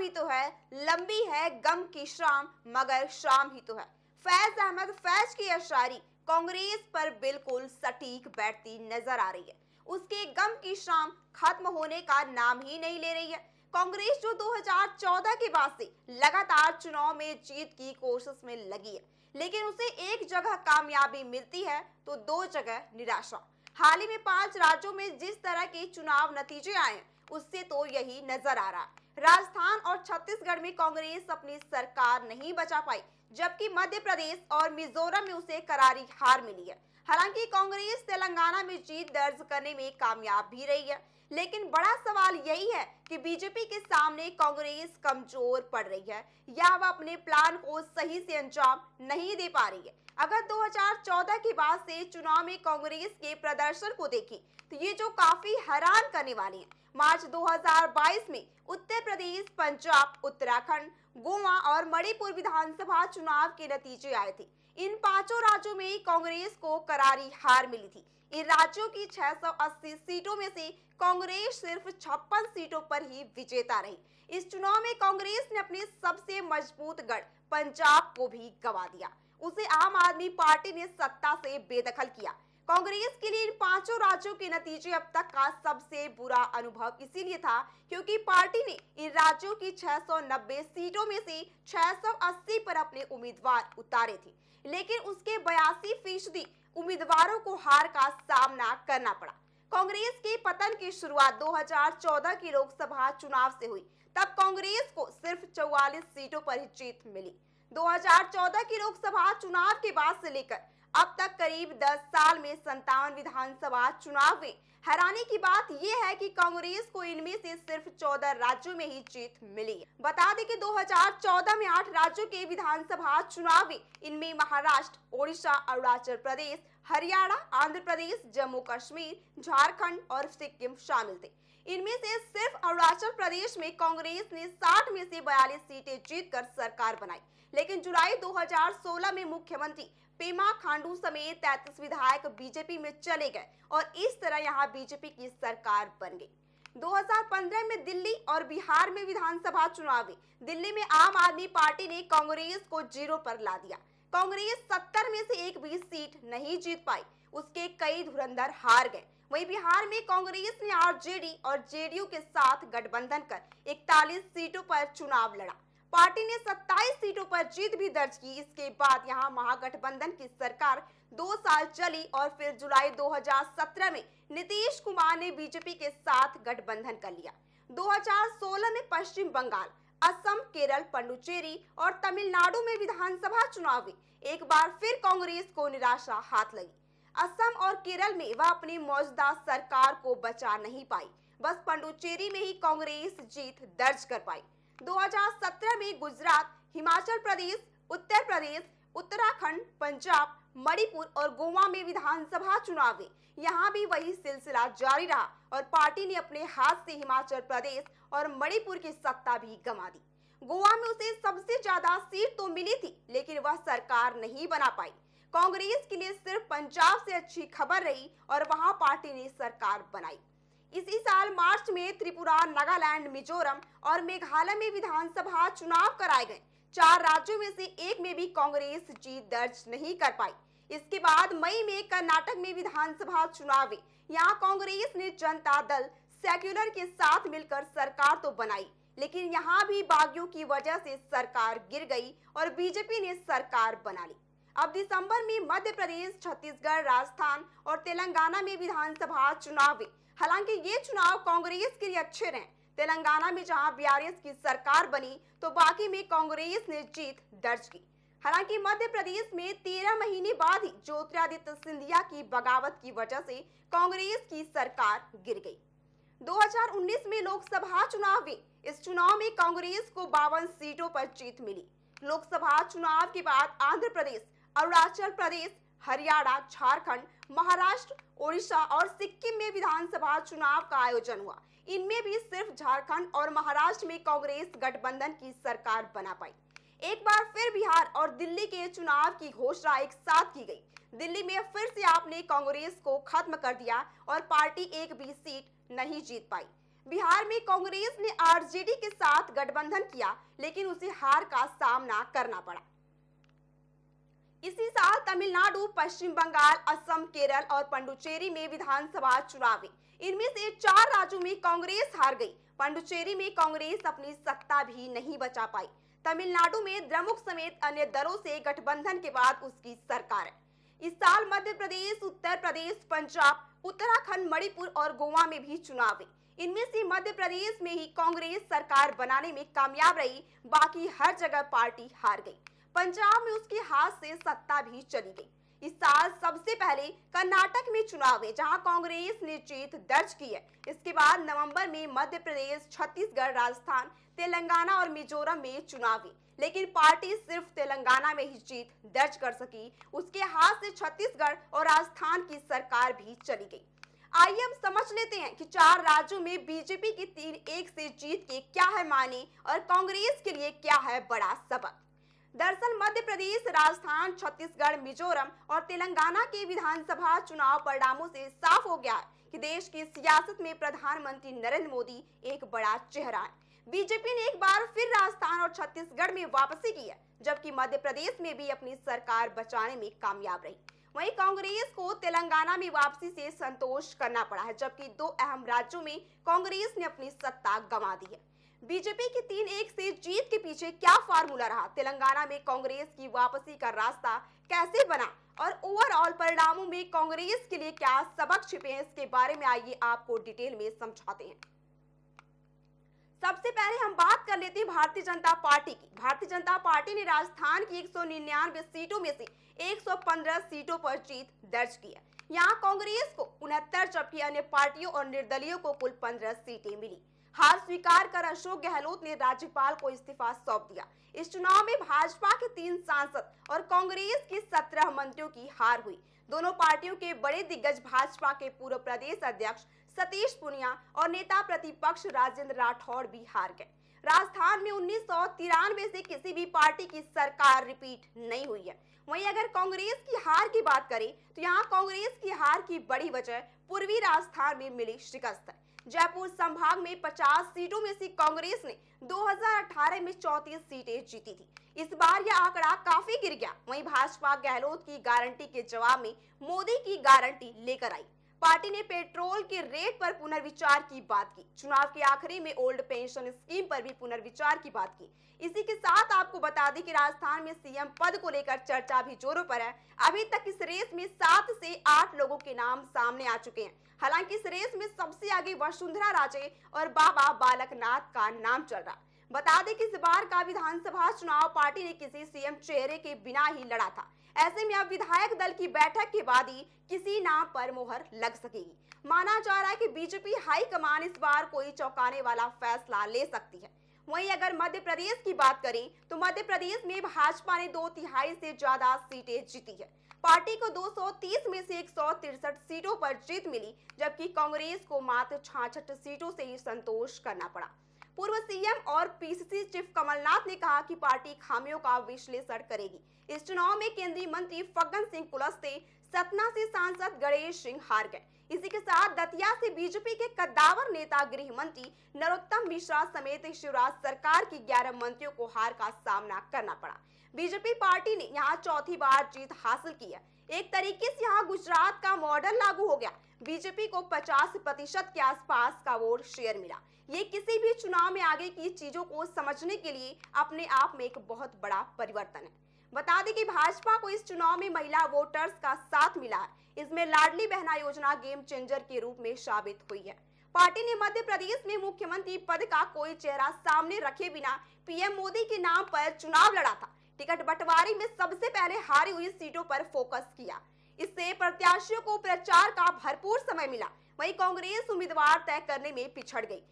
ही तो है, लंबी है गम की शाम मगर शाम ही तो है। फैज अहमद फैज की यह शायरी कांग्रेस पर बिल्कुल सटीक बैठती नजर आ रही है। उसके गम की शाम खत्म होने का नाम ही नहीं ले रही है। कांग्रेस जो 2014 के बाद से लगातार चुनाव में जीत की कोशिश में लगी है, लेकिन उसे एक जगह कामयाबी मिलती है तो दो जगह निराशा। हाल ही में 5 राज्यों में जिस तरह के चुनाव नतीजे आए हैं, उससे तो यही नजर आ रहा है। राजस्थान और छत्तीसगढ़ में कांग्रेस अपनी सरकार नहीं बचा पाई, जबकि मध्य प्रदेश और मिजोरम में उसे करारी हार मिली है। हालांकि कांग्रेस तेलंगाना में जीत दर्ज करने में कामयाब भी रही है, लेकिन बड़ा सवाल यही है कि बीजेपी के सामने कांग्रेस कमजोर पड़ रही है या वह अपने प्लान को सही से अंजाम नहीं दे पा रही है। अगर 2014 के बाद से चुनाव में कांग्रेस के प्रदर्शन को देखें तो ये जो काफी हैरान करने वाली है। मार्च 2022 में उत्तर प्रदेश, पंजाब, उत्तराखंड, गोवा और मणिपुर विधानसभा चुनाव के नतीजे आए थे। इन पांचों राज्यों में कांग्रेस को करारी हार मिली थी। इन राज्यों की 680 सीटों में से कांग्रेस सिर्फ 56 सीटों पर ही विजेता रही। इस चुनाव में कांग्रेस ने अपने सबसे मजबूत गढ़ पंजाब को भी गंवा दिया। उसे आम आदमी पार्टी ने सत्ता से बेदखल किया। कांग्रेस के लिए इन पांचों राज्यों के नतीजे अब तक का सबसे बुरा अनुभव इसीलिए था क्योंकि पार्टी ने इन राज्यों की 690 सीटों में से 680 पर अपने उम्मीदवार उतारे थे, लेकिन उसके 82% उम्मीदवारों को हार का सामना करना पड़ा। कांग्रेस के पतन की शुरुआत 2014 के लोकसभा चुनाव से हुई। तब कांग्रेस को सिर्फ 44 सीटों पर ही जीत मिली। 2014 के लोकसभा चुनाव के बाद से लेकर अब तक करीब 10 साल में 57 विधानसभा चुनाव हुए। हैरानी की बात यह है कि कांग्रेस को इनमें से सिर्फ 14 राज्यों में ही जीत मिली है। बता दें कि 2014 में 8 राज्यों के विधानसभा चुनाव हुए। इनमें महाराष्ट्र, ओडिशा, अरुणाचल प्रदेश, हरियाणा, आंध्र प्रदेश, जम्मू कश्मीर, झारखंड और सिक्किम शामिल थे। इनमें से सिर्फ अरुणाचल प्रदेश में कांग्रेस ने 60 में से 42 सीटें जीतकर सरकार बनाई, लेकिन जुलाई 2016 में मुख्यमंत्री पेमा खांडू समेत 33 विधायक बीजेपी में चले गए और इस तरह यहां बीजेपी की सरकार बन गई। 2015 में दिल्ली और बिहार में विधानसभा चुनाव हुए। दिल्ली में आम आदमी पार्टी ने कांग्रेस को 0 पर ला दिया। कांग्रेस 70 में से एक भी सीट नहीं जीत पाई। उसके कई धुरंधर हार गए। वहीं बिहार में कांग्रेस ने आरजेडी और जेडीयू के साथ गठबंधन कर 41 सीटों पर चुनाव लड़ा। पार्टी ने 27 सीटों पर जीत भी दर्ज की। इसके बाद यहां महागठबंधन की सरकार 2 साल चली और फिर जुलाई 2017 में नीतीश कुमार ने बीजेपी के साथ गठबंधन कर लिया। 2016 में पश्चिम बंगाल, असम, केरल, पुडुचेरी और तमिलनाडु में विधानसभा चुनाव हुए। एक बार फिर कांग्रेस को निराशा हाथ लगी। असम और केरल में वह अपनी मौजूदा सरकार को बचा नहीं पाई। बस पुडुचेरी में ही कांग्रेस जीत दर्ज कर पाई। 2017 में गुजरात, हिमाचल प्रदेश, उत्तर प्रदेश, उत्तराखंड, पंजाब, मणिपुर और गोवा में विधानसभा चुनाव हुए। यहाँ भी वही सिलसिला जारी रहा और पार्टी ने अपने हाथ से हिमाचल प्रदेश और मणिपुर की सत्ता भी गंवा दी। गोवा में उसे सबसे ज्यादा सीट तो मिली थी, लेकिन वह सरकार नहीं बना पाई। कांग्रेस के लिए सिर्फ पंजाब से अच्छी खबर रही और वहां पार्टी ने सरकार बनाई। इसी साल मार्च में त्रिपुरा, नागालैंड, मिजोरम और मेघालय में विधानसभा चुनाव कराए गए। 4 राज्यों में से एक में भी कांग्रेस जीत दर्ज नहीं कर पाई। इसके बाद मई में कर्नाटक में विधानसभा चुनाव हुए। यहाँ कांग्रेस ने जनता दल सेक्युलर के साथ मिलकर सरकार तो बनाई, लेकिन यहाँ भी बागियों की वजह से सरकार गिर गई और बीजेपी ने सरकार बना ली। अब दिसंबर में मध्य प्रदेश, छत्तीसगढ़, राजस्थान और तेलंगाना में विधानसभा चुनाव हुए। हालांकि ये चुनाव कांग्रेस के लिए अच्छे रहे। तेलंगाना में जहां बीआरएस की सरकार बनी तो बाकी में कांग्रेस ने जीत दर्ज की। हालांकि मध्य प्रदेश में 13 महीने बाद ही ज्योतिरादित्य सिंधिया की बगावत की वजह से कांग्रेस की सरकार गिर गई। 2019 में लोकसभा चुनाव हुए। इस चुनाव में कांग्रेस को 52 सीटों पर जीत मिली। लोकसभा चुनाव के बाद आंध्र प्रदेश, अरुणाचल प्रदेश, हरियाणा, झारखंड, महाराष्ट्र, ओडिशा और सिक्किम में विधानसभा चुनाव का आयोजन हुआ। इनमें भी सिर्फ झारखंड और महाराष्ट्र में कांग्रेस गठबंधन की सरकार बना पाई। एक बार फिर बिहार और दिल्ली के चुनाव की घोषणा एक साथ की गई। दिल्ली में फिर से आपने कांग्रेस को खत्म कर दिया और पार्टी एक भी सीट नहीं जीत पाई। बिहार में कांग्रेस ने आरजेडी के साथ गठबंधन किया, लेकिन उसे हार का सामना करना पड़ा। इसी साल तमिलनाडु, पश्चिम बंगाल, असम, केरल और पुडुचेरी में विधानसभा चुनाव हुए। इनमें से 4 राज्यों में कांग्रेस हार गई। पुडुचेरी में कांग्रेस अपनी सत्ता भी नहीं बचा पाई। तमिलनाडु में द्रमुक समेत अन्य दलों से गठबंधन के बाद उसकी सरकार है। इस साल मध्य प्रदेश, उत्तर प्रदेश, पंजाब, उत्तराखंड, मणिपुर और गोवा में भी चुनाव हुए। इनमें से मध्य प्रदेश में ही कांग्रेस सरकार बनाने में कामयाब रही, बाकी हर जगह पार्टी हार गई। पंजाब में उसके हाथ से सत्ता भी चली गई। इस साल सबसे पहले कर्नाटक में चुनाव है, जहां कांग्रेस ने जीत दर्ज की है। इसके बाद नवंबर में मध्य प्रदेश, छत्तीसगढ़, राजस्थान, तेलंगाना और मिजोरम में चुनाव हुए, लेकिन पार्टी सिर्फ तेलंगाना में ही जीत दर्ज कर सकी। उसके हाथ से छत्तीसगढ़ और राजस्थान की सरकार भी चली गई। आइए हम समझ लेते हैं कि 4 राज्यों में बीजेपी की 3-1 से जीत के क्या है मायने और कांग्रेस के लिए क्या है बड़ा सबक। दरअसल मध्य प्रदेश, राजस्थान, छत्तीसगढ़, मिजोरम और तेलंगाना के विधानसभा चुनाव परिणामों से साफ हो गया है कि देश की सियासत में प्रधानमंत्री नरेंद्र मोदी एक बड़ा चेहरा है। बीजेपी ने एक बार फिर राजस्थान और छत्तीसगढ़ में वापसी की है, जबकि मध्य प्रदेश में भी अपनी सरकार बचाने में कामयाब रही। वहीं कांग्रेस को तेलंगाना में वापसी से संतोष करना पड़ा है, जबकि 2 अहम राज्यों में कांग्रेस ने अपनी सत्ता गंवा दी है। बीजेपी की 3-1 से जीत के पीछे क्या फार्मूला रहा, तेलंगाना में कांग्रेस की वापसी का रास्ता कैसे बना और ओवरऑल परिणामों में कांग्रेस के लिए क्या सबक छिपे हैं, इसके बारे में आइए आपको डिटेल में समझाते हैं। सबसे पहले हम बात कर लेते हैं भारतीय जनता पार्टी की। भारतीय जनता पार्टी ने राजस्थान की 199 सीटों में से 115 सीटों पर जीत दर्ज की है। यहाँ कांग्रेस को 69 जबकि अन्य पार्टियों और निर्दलीयों को कुल 15 सीटें मिली। हार स्वीकार कर अशोक गहलोत ने राज्यपाल को इस्तीफा सौंप दिया। इस चुनाव में भाजपा के 3 सांसद और कांग्रेस के 17 मंत्रियों की हार हुई। दोनों पार्टियों के बड़े दिग्गज भाजपा के पूर्व प्रदेश अध्यक्ष सतीश पूनिया और नेता प्रतिपक्ष राजेंद्र राठौड़ भी हार गए। राजस्थान में 1993 से किसी भी पार्टी की सरकार रिपीट नहीं हुई है। वहीं अगर कांग्रेस की हार की बात करें तो यहाँ कांग्रेस की हार की बड़ी वजह पूर्वी राजस्थान में मिली शिकस्त है। जयपुर संभाग में 50 सीटों में से कांग्रेस ने 2018 में 34 सीटें जीती थी। इस बार यह आंकड़ा काफी गिर गया। वहीं भाजपा गहलोत की गारंटी के जवाब में मोदी की गारंटी लेकर आई। पार्टी ने पेट्रोल के रेट पर पुनर्विचार की बात की। चुनाव के आखिरी में ओल्ड पेंशन स्कीम पर भी पुनर्विचार की बात की। इसी के साथ आपको बता दें कि राजस्थान में सीएम पद को लेकर चर्चा भी जोरों पर है। अभी तक इस रेस में 7 से 8 लोगों के नाम सामने आ चुके हैं। हालांकि इस रेस में सबसे आगे वसुंधरा राजे और बाबा बालकनाथ का नाम चल रहा। बता दें कि इस बार का विधानसभा चुनाव पार्टी ने किसी सीएम चेहरे के बिना ही लड़ा था। ऐसे में अब विधायक दल की बैठक के बाद ही किसी नाम पर मोहर लग सकेगी। माना जा रहा है कि बीजेपी हाईकमान इस बार कोई चौंकाने वाला फैसला ले सकती है। वहीं अगर मध्य प्रदेश की बात करें तो मध्य प्रदेश में भाजपा ने 2/3 से ज्यादा सीटें जीती है। पार्टी को 230 में से 163 सीटों पर जीत मिली, जबकि कांग्रेस को मात्र 66 सीटों से ही संतोष करना पड़ा। पूर्व सीएम और पीसीसी चीफ कमलनाथ ने कहा कि पार्टी खामियों का विश्लेषण करेगी। इस चुनाव में केंद्रीय मंत्री फग्गन सिंह कुलस्ते, सतना से सांसद गणेश सिंह हार गए। इसी के साथ दतिया से बीजेपी के कद्दावर नेता गृह मंत्री नरोत्तम मिश्रा समेत शिवराज सरकार की 11 मंत्रियों को हार का सामना करना पड़ा। बीजेपी पार्टी ने यहाँ चौथी बार जीत हासिल की है। एक तरीके से यहाँ गुजरात का मॉडल लागू हो गया। बीजेपी को 50% के आसपास का वोट शेयर मिला। ये किसी भी चुनाव में आगे की चीजों को समझने के लिए अपने आप में एक बहुत बड़ा परिवर्तन है। बता दें कि भाजपा को इस चुनाव में महिला वोटर्स का साथ मिला है। इसमें लाडली बहना योजना गेम चेंजर के रूप में साबित हुई है। पार्टी ने मध्य प्रदेश में मुख्यमंत्री पद का कोई चेहरा सामने रखे बिना पीएम मोदी के नाम पर चुनाव लड़ा था। टिकट बंटवारे में सबसे पहले हारी हुई सीटों पर फोकस किया। इससे प्रत्याशियों को प्रचार का भरपूर समय मिला। वहीं कांग्रेस उम्मीदवार तय करने में पिछड़ गई।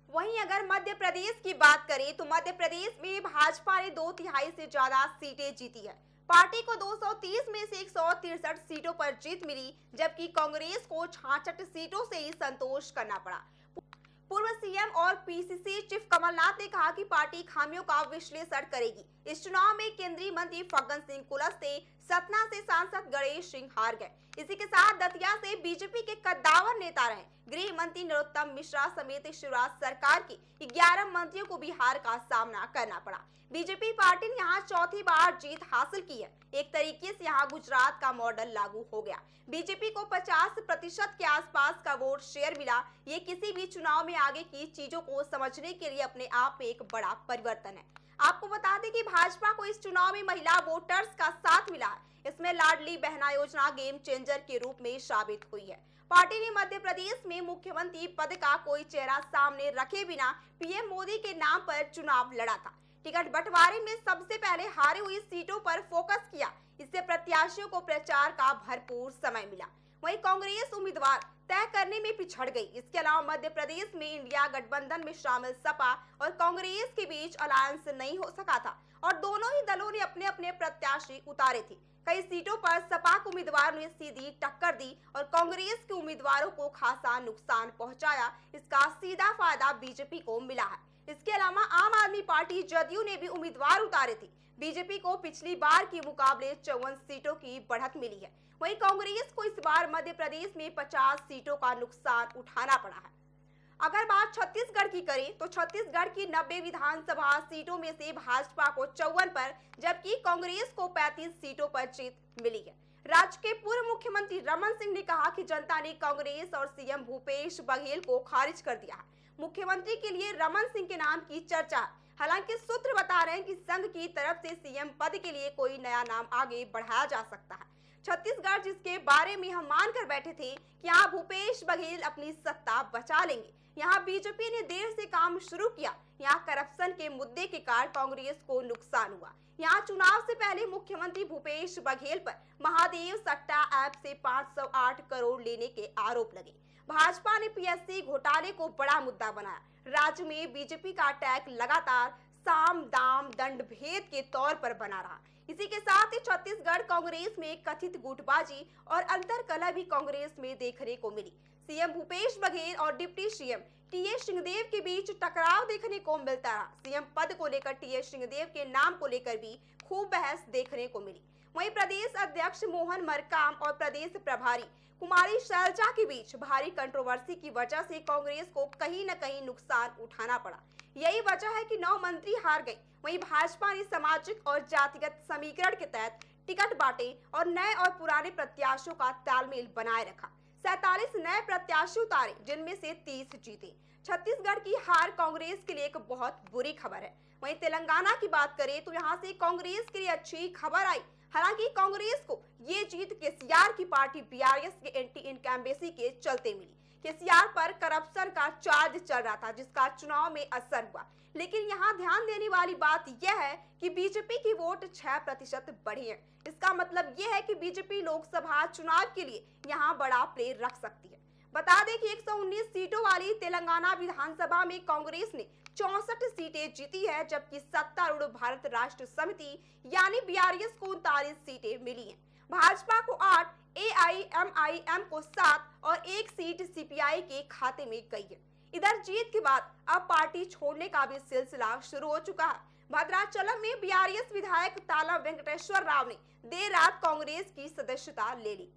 वहीं अगर मध्य प्रदेश की बात करें तो मध्य प्रदेश में भाजपा ने 2/3 से ज्यादा सीटें जीती है। पार्टी को 230 में से 163 सीटों पर जीत मिली, जबकि कांग्रेस को 66 सीटों से ही संतोष करना पड़ा। पूर्व सीएम और पीसीसी चीफ कमलनाथ ने कहा कि पार्टी खामियों का विश्लेषण करेगी। इस चुनाव में केंद्रीय मंत्री फग्गन सिंह कुलस्ते, सतना से सांसद गणेश सिंह हार गए। इसी के साथ दतिया से बीजेपी के कद्दावर नेता रहे गृह मंत्री नरोत्तम मिश्रा समेत शिवराज सरकार के 11 मंत्रियों को भी हार का सामना करना पड़ा। बीजेपी पार्टी ने यहाँ चौथी बार जीत हासिल की है। एक तरीके से यहाँ गुजरात का मॉडल लागू हो गया। बीजेपी को 50% के आसपास का वोट शेयर मिला। ये किसी भी चुनाव में आगे की चीजों को समझने के लिए अपने आप में एक बड़ा परिवर्तन है। आपको बता दें कि भाजपा को इस चुनाव में महिला वोटर्स का साथ मिला है। इसमें लाडली बहना योजना गेम चेंजर के रूप में साबित हुई है। पार्टी ने मध्य प्रदेश में मुख्यमंत्री पद का कोई चेहरा सामने रखे बिना पीएम मोदी के नाम पर चुनाव लड़ा था। टिकट बंटवारे में सबसे पहले हारी हुई सीटों पर फोकस किया। इससे प्रत्याशियों को प्रचार का भरपूर समय मिला। वहीं कांग्रेस उम्मीदवार तय करने में पिछड़ गई। इसके अलावा मध्य प्रदेश में इंडिया गठबंधन में शामिल सपा और कांग्रेस के बीच अलायंस नहीं हो सका था और दोनों ही दलों ने अपने अपने प्रत्याशी उतारे थे। कई सीटों पर सपा के उम्मीदवार ने सीधी टक्कर दी और कांग्रेस के उम्मीदवारों को खासा नुकसान पहुंचाया। इसका सीधा फायदा बीजेपी को मिला है। इसके अलावा आम आदमी पार्टी जदयू ने भी उम्मीदवार उतारे थे। बीजेपी को पिछली बार के मुकाबले 54 सीटों की बढ़त मिली है। वहीं कांग्रेस को इस बार मध्य प्रदेश में 50 सीटों का नुकसान उठाना पड़ा है। अगर बात छत्तीसगढ़ की करें तो छत्तीसगढ़ की 90 विधानसभा सीटों में से भाजपा को 54 पर जबकि कांग्रेस को 35 सीटों पर जीत मिली है। राज्य के पूर्व मुख्यमंत्री रमन सिंह ने कहा कि जनता ने कांग्रेस और सीएम भूपेश बघेल को खारिज कर दिया है। मुख्यमंत्री के लिए रमन सिंह के नाम की चर्चा है। हालांकि सूत्र बता रहे हैं कि संघ की तरफ से सीएम पद के लिए कोई नया नाम आगे बढ़ाया जा सकता है। छत्तीसगढ़ जिसके बारे में हम मानकर बैठे थे कि यहाँ भूपेश बघेल अपनी सत्ता बचा लेंगे, यहाँ बीजेपी ने देर से काम शुरू किया। यहाँ करप्शन के मुद्दे के कारण कांग्रेस को नुकसान हुआ। यहाँ चुनाव से पहले मुख्यमंत्री भूपेश बघेल पर महादेव सट्टा ऐप से 508 करोड़ लेने के आरोप लगे। भाजपा ने पीएससी घोटाले को बड़ा मुद्दा बनाया। राज्य में बीजेपी का अटैक लगातार साम दाम दंड भेद के तौर पर बना रहा। इसी के साथ ही छत्तीसगढ़ कांग्रेस में कथित गुटबाजी और अंतरकलह भी कांग्रेस में देखने को मिली। सीएम भूपेश बघेल और डिप्टी सीएम टीएस सिंहदेव के बीच टकराव देखने को मिलता रहा। सीएम पद को लेकर टीएस सिंहदेव के नाम को लेकर भी खूब बहस देखने को मिली। वहीं प्रदेश अध्यक्ष मोहन मरकाम और प्रदेश प्रभारी कुमारी शैलजा के बीच भारी कंट्रोवर्सी की वजह से कांग्रेस को कहीं न कहीं नुकसान उठाना पड़ा। यही वजह है कि 9 मंत्री हार गए। वहीं भाजपा ने सामाजिक और जातिगत समीकरण के तहत टिकट बांटे और नए और पुराने प्रत्याशियों का तालमेल बनाए रखा। 47 नए प्रत्याशी उतारे जिनमें से 30 जीते। छत्तीसगढ़ की हार कांग्रेस के लिए एक बहुत बुरी खबर है। वहीं तेलंगाना की बात करें तो यहाँ से कांग्रेस के लिए अच्छी खबर आई। हालांकि कांग्रेस को ये जीत केसीआर की पार्टी बीआरएस के एंटी इनकम्बेंसी के चलते मिली। केसीआर पर करप्शन का चार्ज चल रहा था जिसका चुनाव में असर हुआ। लेकिन यहाँ ध्यान देने वाली बात यह है कि बीजेपी की वोट 6% बढ़ी है। इसका मतलब यह है कि बीजेपी लोकसभा चुनाव के लिए यहाँ बड़ा प्ले रख सकती है। बता दें कि 119 सीटों वाली तेलंगाना विधानसभा में कांग्रेस ने 64 सीटें जीती है, जबकि सत्तारूढ़ भारत राष्ट्र समिति यानी बीआरएस को 39 सीटें मिली हैं। भाजपा को 8, एआईएमआईएम को 7 और 1 सीट सीपीआई के खाते में गई है। इधर जीत के बाद अब पार्टी छोड़ने का भी सिलसिला शुरू हो चुका है। भद्राचलम में बीआरएस विधायक ताला वेंकटेश्वर राव ने देर रात कांग्रेस की सदस्यता ले ली।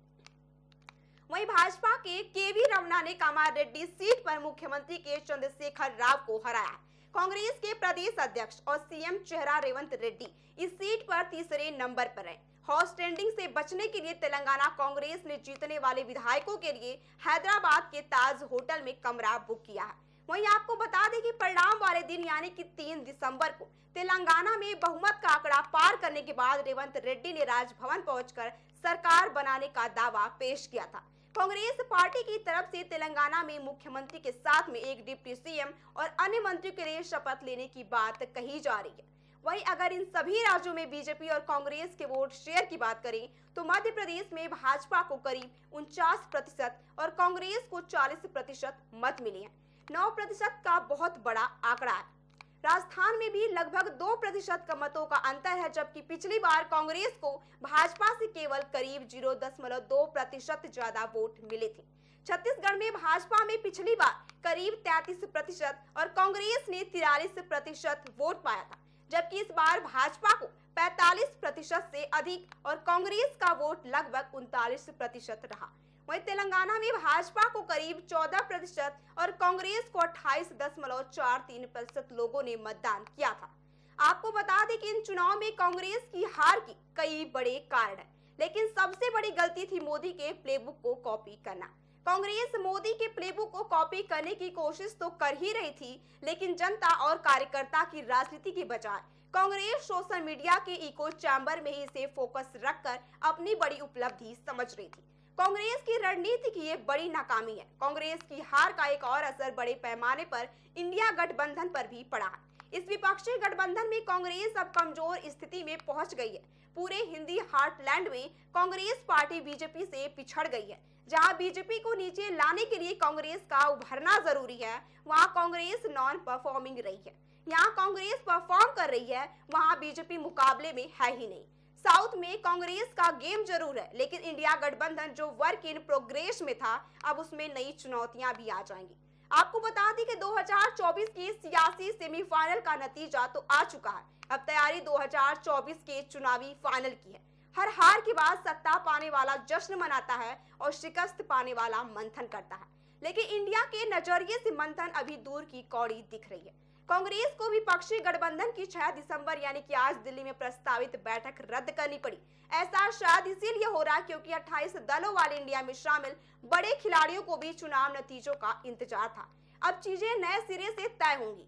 वहीं भाजपा के केवी रमना ने कामारेड्डी सीट पर मुख्यमंत्री के चंद्रशेखर राव को हराया। कांग्रेस के प्रदेश अध्यक्ष और सीएम चेहरा रेवंत रेड्डी इस सीट पर तीसरे नंबर पर है। हॉर्स ट्रेंडिंग से बचने के लिए तेलंगाना कांग्रेस ने जीतने वाले विधायकों के लिए हैदराबाद के ताज होटल में कमरा बुक किया है। वहीं आपको बता दें कि परिणाम वाले दिन यानी कि 3 दिसंबर को तेलंगाना में बहुमत का आंकड़ा पार करने के बाद रेवंत रेड्डी ने राजभवन पहुंचकर सरकार बनाने का दावा पेश किया था। कांग्रेस पार्टी की तरफ से तेलंगाना में मुख्यमंत्री के साथ में एक डिप्टी सीएम और अन्य मंत्रियों के लिए शपथ लेने की बात कही जा रही है। वहीं अगर इन सभी राज्यों में बीजेपी और कांग्रेस के वोट शेयर की बात करें तो मध्य प्रदेश में भाजपा को करीब 49% और कांग्रेस को 40% मत मिले हैं। 9% का बहुत बड़ा आंकड़ा है। राजस्थान में भी लगभग 2% का मतों का अंतर है, जबकि पिछली बार कांग्रेस को भाजपा से केवल करीब 0.2% ज्यादा वोट मिले थे। छत्तीसगढ़ में भाजपा में पिछली बार करीब 33% और कांग्रेस ने 43% वोट पाया था, जबकि इस बार भाजपा को 45% से अधिक और कांग्रेस का वोट लगभग 39% रहा। वहीं तेलंगाना में भाजपा को करीब 14% और कांग्रेस को 28.43% लोगों ने मतदान किया था। आपको बता दें कि इन चुनाव में कांग्रेस की हार की कई बड़े कारण हैं, लेकिन सबसे बड़ी गलती थी मोदी के प्लेबुक को कॉपी करना। कांग्रेस मोदी के प्लेबुक को कॉपी करने की कोशिश तो कर ही रही थी, लेकिन जनता और कार्यकर्ता की राजनीति के बजाय कांग्रेस सोशल मीडिया के इको चैम्बर में ही इसे फोकस रखकर अपनी बड़ी उपलब्धि समझ रही थी। कांग्रेस की रणनीति की ये बड़ी नाकामी है। कांग्रेस की हार का एक और असर बड़े पैमाने पर इंडिया गठबंधन पर भी पड़ा है। इस विपक्षी गठबंधन में कांग्रेस अब कमजोर स्थिति में पहुंच गई है। पूरे हिंदी हार्टलैंड में कांग्रेस पार्टी बीजेपी से पिछड़ गई है। जहां बीजेपी को नीचे लाने के लिए कांग्रेस का उभरना जरूरी है, वहां कांग्रेस नॉन परफॉर्मिंग रही है। यहाँ कांग्रेस परफॉर्म कर रही है, वहां बीजेपी मुकाबले में है ही नहीं। साउथ में कांग्रेस का गेम जरूर है, लेकिन इंडिया गठबंधन जो वर्क इन प्रोग्रेस में था, अब उसमें नई चुनौतियां भी आ जाएंगी। आपको बता दें कि 2024 के सियासी सेमीफाइनल का नतीजा तो आ चुका है। अब तैयारी 2024 के चुनावी फाइनल की है। हर हार के बाद सत्ता पाने वाला जश्न मनाता है और शिकस्त पाने वाला मंथन करता है, लेकिन इंडिया के नजरिए से मंथन अभी दूर की कौड़ी दिख रही है। कांग्रेस को विपक्षी गठबंधन की 6 दिसंबर यानी कि आज दिल्ली में प्रस्तावित बैठक रद्द करनी पड़ी। ऐसा शायद इसीलिए हो रहा क्योंकि 28 दलों वाले इंडिया में शामिल बड़े खिलाड़ियों को भी चुनाव नतीजों का इंतजार था। अब चीजें नए सिरे से तय होंगी।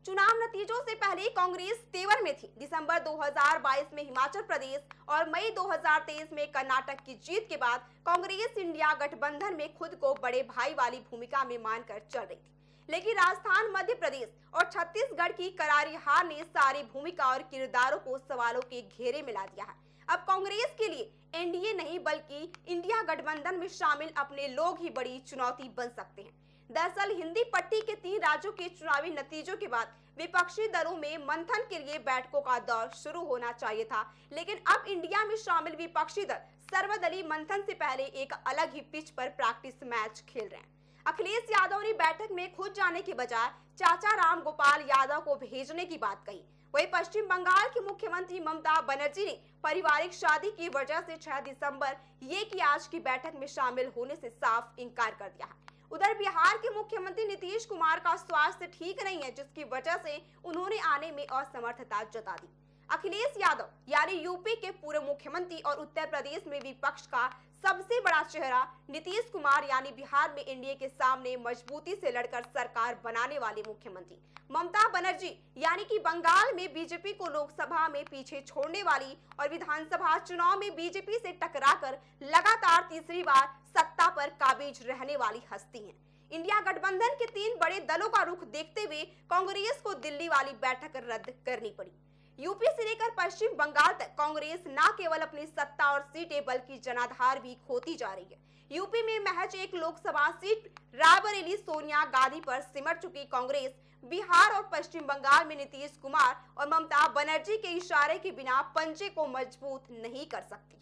चुनाव नतीजों से पहले कांग्रेस तेवर में थी। दिसंबर 2022 में हिमाचल प्रदेश और मई 2023 में कर्नाटक की जीत के बाद कांग्रेस इंडिया गठबंधन में खुद को बड़े भाई वाली भूमिका में मानकर चल रही थी, लेकिन राजस्थान, मध्य प्रदेश और छत्तीसगढ़ की करारी हार ने सारी भूमिका और किरदारों को सवालों के घेरे में ला दिया है। अब कांग्रेस के लिए एनडीए नहीं बल्कि इंडिया गठबंधन में शामिल अपने लोग ही बड़ी चुनौती बन सकते हैं। दरअसल हिंदी पट्टी के 3 राज्यों के चुनावी नतीजों के बाद विपक्षी दलों में मंथन के लिए बैठकों का दौर शुरू होना चाहिए था, लेकिन अब इंडिया में शामिल विपक्षी दल सर्वदलीय मंथन से पहले एक अलग ही पिच पर प्रैक्टिस मैच खेल रहे हैं। अखिलेश यादव ने बैठक में खुद जाने के बजाय चाचा राम गोपाल यादव को भेजने की बात कही। वहीं पश्चिम बंगाल की मुख्यमंत्री ममता बनर्जी ने पारिवारिक शादी की वजह से 6 दिसंबर ये की आज की बैठक में शामिल होने से साफ इनकार कर दिया है। उधर बिहार के मुख्यमंत्री नीतीश कुमार का स्वास्थ्य ठीक नहीं है, जिसकी वजह से उन्होंने आने में असमर्थता जता दी। अखिलेश यादव यानी यूपी के पूर्व मुख्यमंत्री और उत्तर प्रदेश में विपक्ष का सबसे बड़ा चेहरा नीतीश कुमार यानी बिहार में एनडीए के सामने मजबूती से लड़कर सरकार बनाने वाले मुख्यमंत्री ममता बनर्जी यानी कि बंगाल में बीजेपी को लोकसभा में पीछे छोड़ने वाली और विधानसभा चुनाव में बीजेपी से टकराकर लगातार तीसरी बार सत्ता पर काबिज रहने वाली हस्ती हैं। इंडिया गठबंधन के 3 बड़े दलों का रुख देखते हुए कांग्रेस को दिल्ली वाली बैठक रद्द करनी पड़ी। यूपी से लेकर पश्चिम बंगाल तक कांग्रेस न केवल अपनी सत्ता और सीटें बल्कि जनाधार भी खोती जा रही है। यूपी में महज एक लोकसभा सीट रायबरेली सोनिया गांधी पर सिमट चुकी कांग्रेस बिहार और पश्चिम बंगाल में नीतीश कुमार और ममता बनर्जी के इशारे के बिना पंजे को मजबूत नहीं कर सकती है।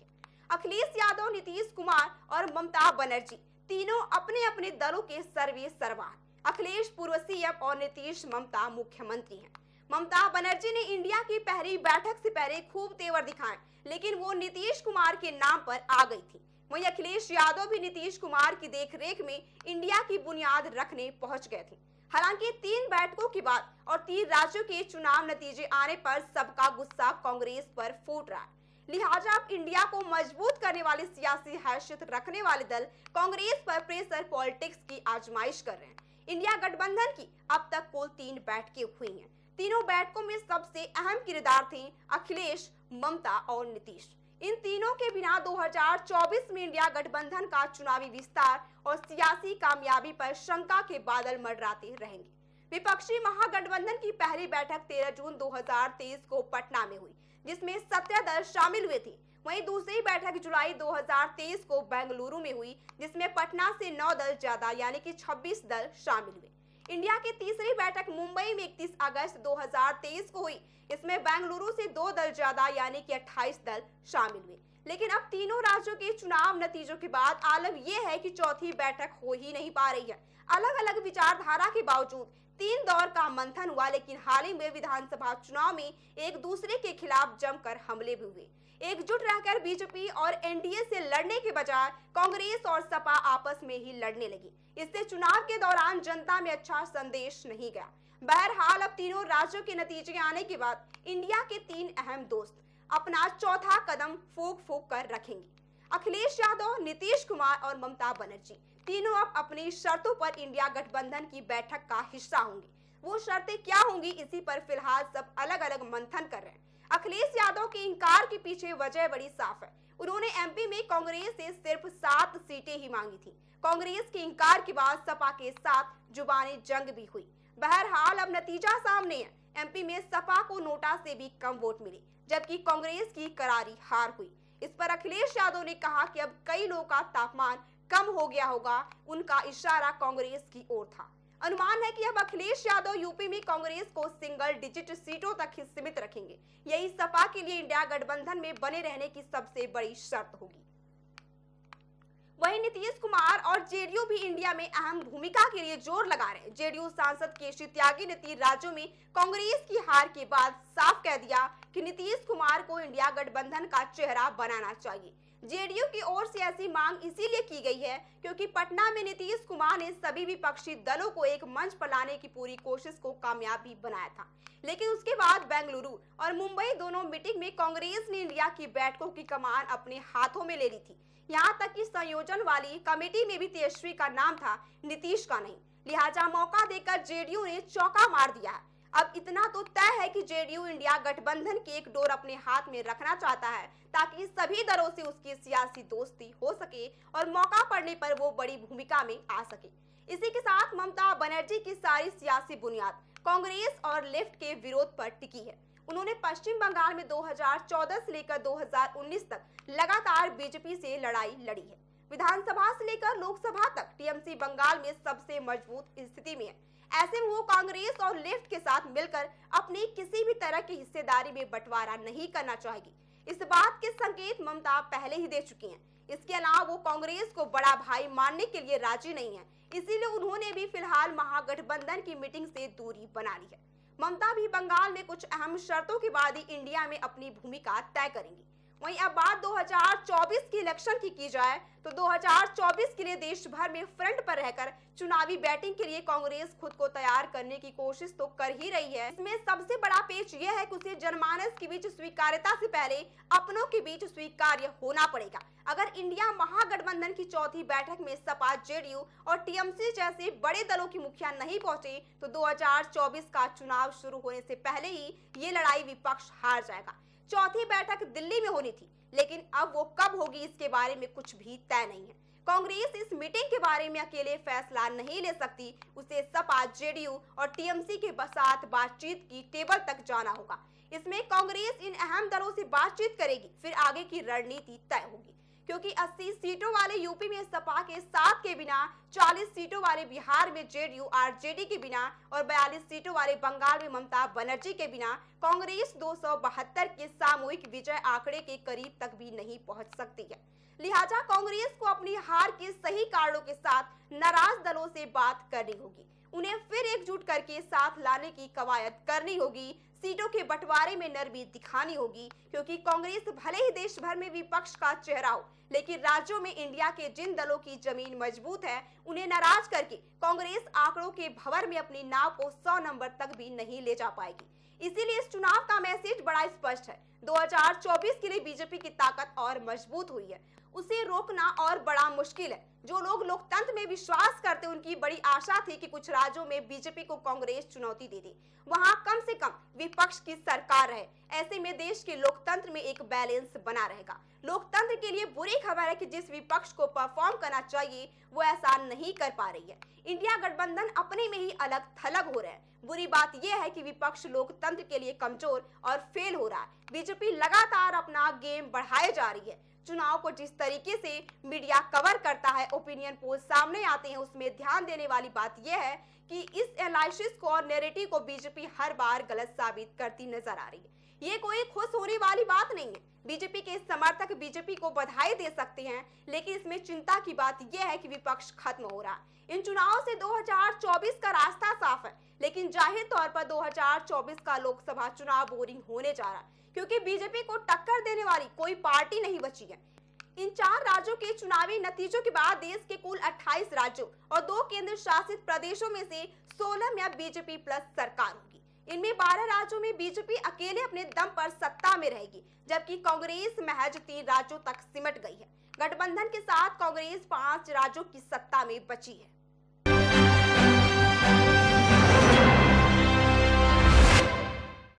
अखिलेश यादव, नीतीश कुमार और ममता बनर्जी तीनों अपने अपने दलों के सर्वे सर्वा। अखिलेश पूर्व सीएम और नीतीश ममता मुख्यमंत्री हैं। ममता बनर्जी ने इंडिया की पहली बैठक से पहले खूब तेवर दिखाए, लेकिन वो नीतीश कुमार के नाम पर आ गई थी। वहीं अखिलेश यादव भी नीतीश कुमार की देखरेख में इंडिया की बुनियाद रखने पहुंच गए थे। हालांकि 3 बैठकों के बाद और 3 राज्यों के चुनाव नतीजे आने पर सबका गुस्सा कांग्रेस पर फूट रहा है। लिहाजा अब इंडिया को मजबूत करने वाली सियासी हैसियत रखने वाले दल कांग्रेस पर प्रेशर पॉलिटिक्स की आजमाइश कर रहे हैं। इंडिया गठबंधन की अब तक कुल 3 बैठकें हुई हैं। तीनों बैठकों में सबसे अहम किरदार थे अखिलेश, ममता और नीतीश। इन तीनों के बिना 2024 में इंडिया गठबंधन का चुनावी विस्तार और सियासी कामयाबी पर शंका के बादल मंडराते रहेंगे। विपक्षी महागठबंधन की पहली बैठक 13 जून 2023 को पटना में हुई, जिसमें 17 दल शामिल हुए थे। वहीं दूसरी बैठक जुलाई 2023 को बेंगलुरु में हुई, जिसमें पटना से 9 दल ज्यादा यानी कि 26 दल शामिल हुए। इंडिया की तीसरी बैठक मुंबई में 31 अगस्त 2023 को हुई। इसमें बेंगलुरु से 2 दल ज्यादा यानी कि 28 दल शामिल हुए। लेकिन अब तीनों राज्यों के चुनाव नतीजों के बाद आलम यह है कि चौथी बैठक हो ही नहीं पा रही है। अलग अलग विचारधारा के बावजूद 3 दौर का मंथन हुआ, लेकिन हाल ही में विधानसभा चुनाव में एक दूसरे के खिलाफ जमकर हमले भी हुए। एकजुट रहकर बीजेपी और एनडीए से लड़ने के बजाय कांग्रेस और सपा आपस में ही लड़ने लगी। इससे चुनाव के दौरान जनता में अच्छा संदेश नहीं गया। बहरहाल अब तीनों राज्यों के नतीजे आने के बाद इंडिया के 3 अहम दोस्त अपना चौथा कदम फूंक फूंक कर रखेंगे। अखिलेश यादव, नीतीश कुमार और ममता बनर्जी तीनों अब अपनी शर्तों पर इंडिया गठबंधन की बैठक का हिस्सा होंगे। वो शर्तें क्या होंगी, इसी पर फिलहाल सब अलग अलग मंथन कर रहे हैं। अखिलेश यादव के इनकार के पीछे वजह बड़ी साफ है। उन्होंने एमपी में कांग्रेस से सिर्फ 7 सीटें ही मांगी थी। कांग्रेस के इनकार के बाद सपा के साथ जुबानी जंग भी हुई। बहरहाल अब नतीजा सामने है। एमपी में सपा को नोटा से भी कम वोट मिले, जबकि कांग्रेस की करारी हार हुई। इस पर अखिलेश यादव ने कहा कि अब कई लोगों का तापमान कम हो गया होगा। उनका इशारा कांग्रेस की ओर था। अनुमान है कि अब अखिलेश यादव यूपी में कांग्रेस को सिंगल डिजिट सीटों तक ही सीमित रखेंगे। यही सपा के लिए इंडिया गठबंधन में बने रहने की सबसे बड़ी शर्त होगी। वहीं नीतीश कुमार और जेडीयू भी इंडिया में अहम भूमिका के लिए जोर लगा रहे हैं। जेडीयू सांसद केसी त्यागी ने 3 राज्यों में कांग्रेस की हार के बाद साफ कह दिया कि नीतीश कुमार को इंडिया गठबंधन का चेहरा बनाना चाहिए। जेडीयू की ओर से ऐसी मांग इसीलिए की गई है क्योंकि पटना में नीतीश कुमार ने सभी विपक्षी दलों को एक मंच पर लाने की पूरी कोशिश को कामयाबी बनाया था, लेकिन उसके बाद बेंगलुरु और मुंबई दोनों मीटिंग में कांग्रेस ने इंडिया की बैठकों की कमान अपने हाथों में ले ली थी। यहाँ तक कि संयोजन वाली कमेटी में भी तेजस्वी का नाम था, नीतीश का नहीं। लिहाजा मौका देकर जेडीयू ने चौका मार दिया है। अब इतना तो तय है कि जेडीयू इंडिया गठबंधन की एक डोर अपने हाथ में रखना चाहता है ताकि सभी दलों से उसकी सियासी दोस्ती हो सके और मौका पड़ने पर वो बड़ी भूमिका में आ सके। इसी के साथ ममता बनर्जी की सारी सियासी बुनियाद कांग्रेस और लेफ्ट के विरोध पर टिकी है। उन्होंने पश्चिम बंगाल में 2014 से लेकर 2019 तक लगातार बीजेपी से लड़ाई लड़ी है। विधानसभा से लेकर लोकसभा तक टीएमसी बंगाल में सबसे मजबूत स्थिति में है। ऐसे में वो कांग्रेस और लेफ्ट के साथ मिलकर अपनी किसी भी तरह की हिस्सेदारी में बंटवारा नहीं करना चाहेगी। इस बात के संकेत ममता पहले ही दे चुकी हैं। इसके अलावा वो कांग्रेस को बड़ा भाई मानने के लिए राजी नहीं है, इसीलिए उन्होंने भी फिलहाल महागठबंधन की मीटिंग से दूरी बना ली है। ममता भी बंगाल में कुछ अहम शर्तों के बाद ही इंडिया में अपनी भूमिका तय करेंगी। वहीं अब बात 2024 की इलेक्शन की जाए तो 2024 के लिए देश भर में फ्रंट पर रहकर चुनावी बैटिंग के लिए कांग्रेस खुद को तैयार करने की कोशिश तो कर ही रही है। इसमें सबसे बड़ा पेच यह है कि उसे जनमानस के बीच स्वीकार्यता से पहले अपनों के बीच स्वीकार्य होना पड़ेगा। अगर इंडिया महागठबंधन की चौथी बैठक में सपा, जेडीयू और टीएमसी जैसे बड़े दलों की मुखिया नहीं पहुंचे तो 2024 का चुनाव शुरू होने से पहले ही ये लड़ाई विपक्ष हार जाएगा। चौथी बैठक दिल्ली में होनी थी, लेकिन अब वो कब होगी इसके बारे में कुछ भी तय नहीं है। कांग्रेस इस मीटिंग के बारे में अकेले फैसला नहीं ले सकती, उसे सपा, जेडीयू और टीएमसी के साथ बातचीत की टेबल तक जाना होगा। इसमें कांग्रेस इन अहम दलों से बातचीत करेगी, फिर आगे की रणनीति तय होगी। क्योंकि 80 सीटों वाले यूपी में सपा के साथ के बिना, 40 सीटों वाले बिहार में जेडीयू आरजेडी के बिना और 42 सीटों वाले बंगाल में ममता बनर्जी के बिना कांग्रेस 272 के सामूहिक विजय आंकड़े के करीब तक भी नहीं पहुंच सकती है। लिहाजा कांग्रेस को अपनी हार के सही कारणों के साथ नाराज दलों से बात करनी होगी। उन्हें फिर एकजुट करके साथ लाने की कवायद करनी होगी। सीटों के बंटवारे में नरमी दिखानी होगी, क्योंकि कांग्रेस भले ही देश भर में विपक्ष का चेहरा हो, लेकिन राज्यों में इंडिया के जिन दलों की जमीन मजबूत है उन्हें नाराज करके कांग्रेस आंकड़ों के भंवर में अपनी नाव को 100 नंबर तक भी नहीं ले जा पाएगी। इसीलिए इस चुनाव का मैसेज बड़ा स्पष्ट है। 2024 के लिए बीजेपी की ताकत और मजबूत हुई है, उसे रोकना और बड़ा मुश्किल है। जो लोग लोकतंत्र में विश्वास करते, उनकी बड़ी आशा थी कि कुछ राज्यों में बीजेपी को कांग्रेस चुनौती दे दे, वहां कम से कम विपक्ष की सरकार रहे। ऐसे में देश के लोकतंत्र में एक बैलेंस बना रहेगा। लोकतंत्र के लिए बुरी खबर है कि जिस विपक्ष को परफॉर्म करना चाहिए वो ऐसा नहीं कर पा रही है। इंडिया गठबंधन अपने में ही अलग थलग हो रहा है। बुरी बात यह है कि विपक्ष लोकतंत्र के लिए कमजोर और फेल हो रहा है। बीजेपी लगातार अपना गेम बढ़ाए जा रही है। चुनाव को जिस तरीके से मीडिया कवर करता है, ओपिनियन पोल सामने आते हैं, उसमें ध्यान देने वाली बात यह है कि इस एनालिसिस को और नैरेटिव को बीजेपी हर बार गलत साबित करती नजर आ रही है। ये कोई खुश होने वाली बात नहीं है। बीजेपी के समर्थक बीजेपी को बधाई दे सकते हैं, लेकिन इसमें चिंता की बात यह है कि विपक्ष खत्म हो रहा है। इन चुनाव से 2024 का रास्ता साफ है, लेकिन जाहिर तौर पर 2024 का लोकसभा चुनाव बोरिंग होने जा रहा है, क्योंकि बीजेपी को टक्कर देने वाली कोई पार्टी नहीं बची है। इन 4 राज्यों के चुनावी नतीजों के बाद देश के कुल 28 राज्यों और 2 केंद्र शासित प्रदेशों में से 16 में बीजेपी प्लस सरकार होगी। इनमें 12 राज्यों में बीजेपी अकेले अपने दम पर सत्ता में रहेगी, जबकि कांग्रेस महज 3 राज्यों तक सिमट गई है। गठबंधन के साथ कांग्रेस 5 राज्यों की सत्ता में बची है।